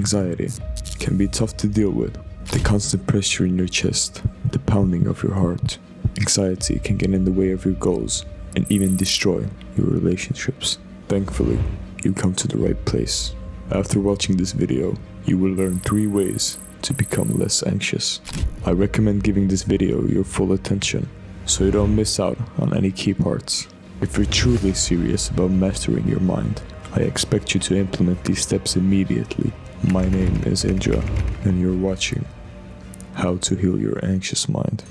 Anxiety can be tough to deal with. The constant pressure in your chest, the pounding of your heart. Anxiety can get in the way of your goals and even destroy your relationships. Thankfully, you come to the right place. After watching this video, you will learn 3 ways to become less anxious. I recommend giving this video your full attention so you don't miss out on any key parts. If you're truly serious about mastering your mind, I expect you to implement these steps immediately. My name is Indra, and you're watching How to Heal Your Anxious Mind.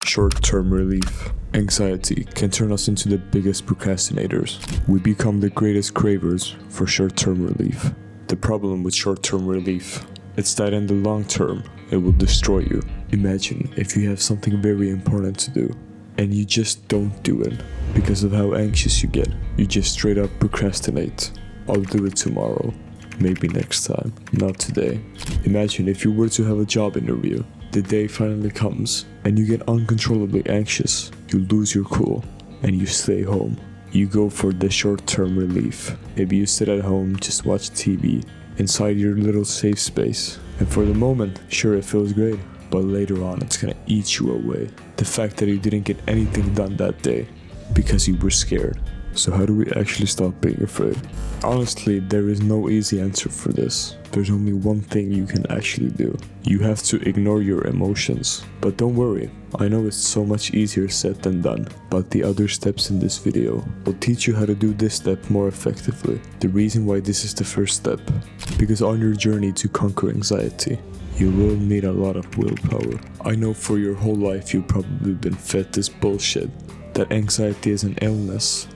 Short-term relief. Anxiety can turn us into the biggest procrastinators. We become the greatest cravers for short-term relief. The problem with short-term relief is that in the long term, it will destroy you. Imagine if you have something very important to do, and you just don't do it because of how anxious you get. You just straight up procrastinate. I'll do it tomorrow, maybe next time, not today. Imagine if you were to have a job interview. The day finally comes and you get uncontrollably anxious. You lose your cool and you stay home. You go for the short-term relief. Maybe you sit at home, just watch TV inside your little safe space. And for the moment, sure, it feels great, but later on it's gonna eat you away. The fact that you didn't get anything done that day because you were scared. So how do we actually stop being afraid? Honestly, there is no easy answer for this. There's only one thing you can actually do. You have to ignore your emotions. But don't worry, I know it's so much easier said than done, but the other steps in this video will teach you how to do this step more effectively. The reason why this is the first step, because on your journey to conquer anxiety, you will need a lot of willpower. I know for your whole life you've probably been fed this bullshit, that anxiety is an illness,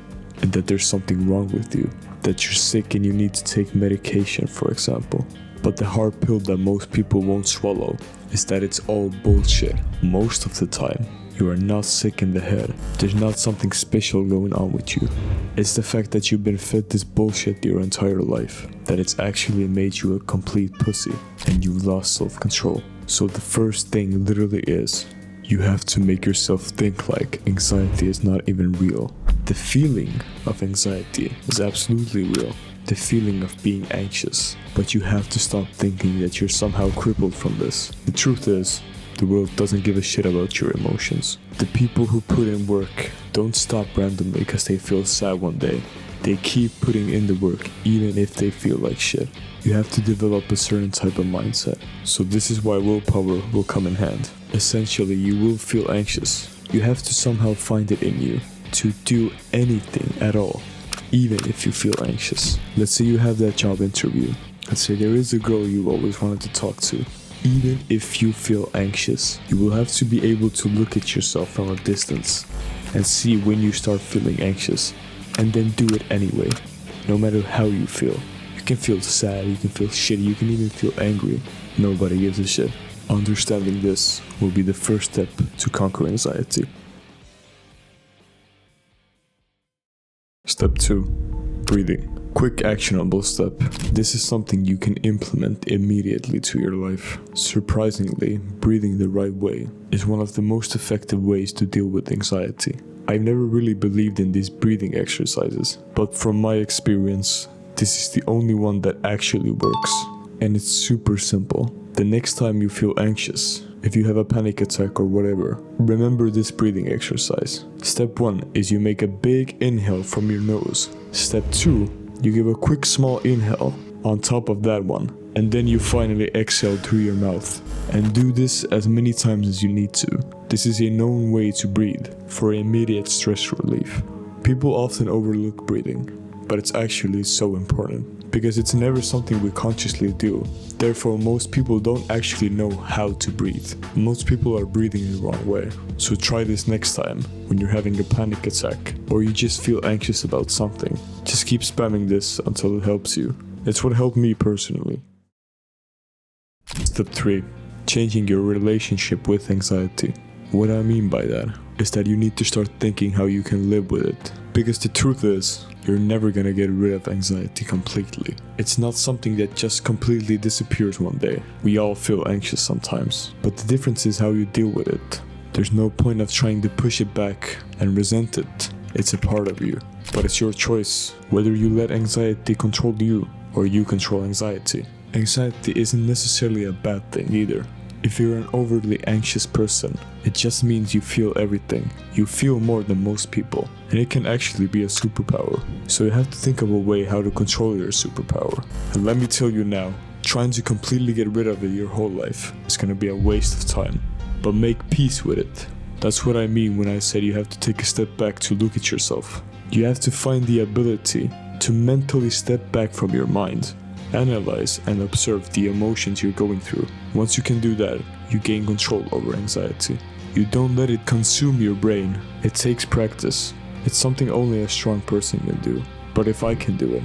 and that there's something wrong with you, that you're sick and you need to take medication, for example. But the hard pill that most people won't swallow is that it's all bullshit. Most of the time, you are not sick in the head. There's not something special going on with you. It's the fact that you've been fed this bullshit your entire life, that it's actually made you a complete pussy and you've lost self-control. So the first thing literally is, you have to make yourself think like anxiety is not even real. The feeling of anxiety is absolutely real. The feeling of being anxious. But you have to stop thinking that you're somehow crippled from this. The truth is, the world doesn't give a shit about your emotions. The people who put in work don't stop randomly because they feel sad one day. They keep putting in the work even if they feel like shit. You have to develop a certain type of mindset. So this is why willpower will come in hand. Essentially, you will feel anxious. You have to somehow find it in you to do anything at all, even if you feel anxious. Let's say you have that job interview. Let's say there is a girl you always wanted to talk to. Even if you feel anxious, you will have to be able to look at yourself from a distance and see when you start feeling anxious, and then do it anyway, no matter how you feel. You can feel sad, you can feel shitty, you can even feel angry. Nobody gives a shit. Understanding this will be the first step to conquer anxiety. Step 2. Breathing. Quick actionable step. This is something you can implement immediately to your life. Surprisingly, breathing the right way is one of the most effective ways to deal with anxiety. I've never really believed in these breathing exercises, but from my experience, this is the only one that actually works. And it's super simple. The next time you feel anxious, if you have a panic attack or whatever, remember this breathing exercise. Step 1 is you make a big inhale from your nose. Step 2, you give a quick small inhale on top of that one, and then you finally exhale through your mouth. And do this as many times as you need to. This is a known way to breathe for immediate stress relief. People often overlook breathing, but it's actually so important because it's never something we consciously do. Therefore, most people don't actually know how to breathe. Most people are breathing the wrong way. So try this next time when you're having a panic attack or you just feel anxious about something. Just keep spamming this until it helps you. It's what helped me personally. Step 3. Changing your relationship with anxiety. What I mean by that is that you need to start thinking how you can live with it. Because the truth is, you're never gonna get rid of anxiety completely. It's not something that just completely disappears one day. We all feel anxious sometimes, but the difference is how you deal with it. There's no point of trying to push it back and resent it. It's a part of you. But it's your choice whether you let anxiety control you or you control anxiety. Anxiety isn't necessarily a bad thing either. If you're an overly anxious person, it just means you feel everything. You feel more than most people, and it can actually be a superpower. So you have to think of a way how to control your superpower. And let me tell you now, trying to completely get rid of it your whole life is gonna be a waste of time. But make peace with it. That's what I mean when I said you have to take a step back to look at yourself. You have to find the ability to mentally step back from your mind, analyze and observe the emotions you're going through. Once you can do that, you gain control over anxiety. You don't let it consume your brain. It takes practice. It's something only a strong person can do. But if I can do it,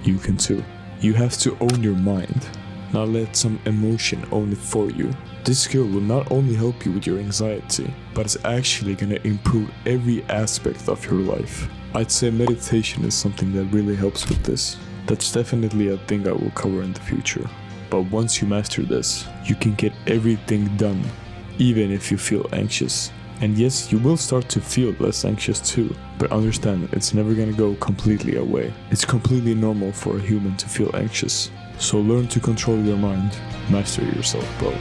you can too. You have to own your mind, not let some emotion own it for you. This skill will not only help you with your anxiety, but it's actually gonna improve every aspect of your life. I'd say meditation is something that really helps with this. That's definitely a thing I will cover in the future. But once you master this, you can get everything done, even if you feel anxious. And yes, you will start to feel less anxious too, but understand that it's never gonna go completely away. It's completely normal for a human to feel anxious. So learn to control your mind, master yourself, bro.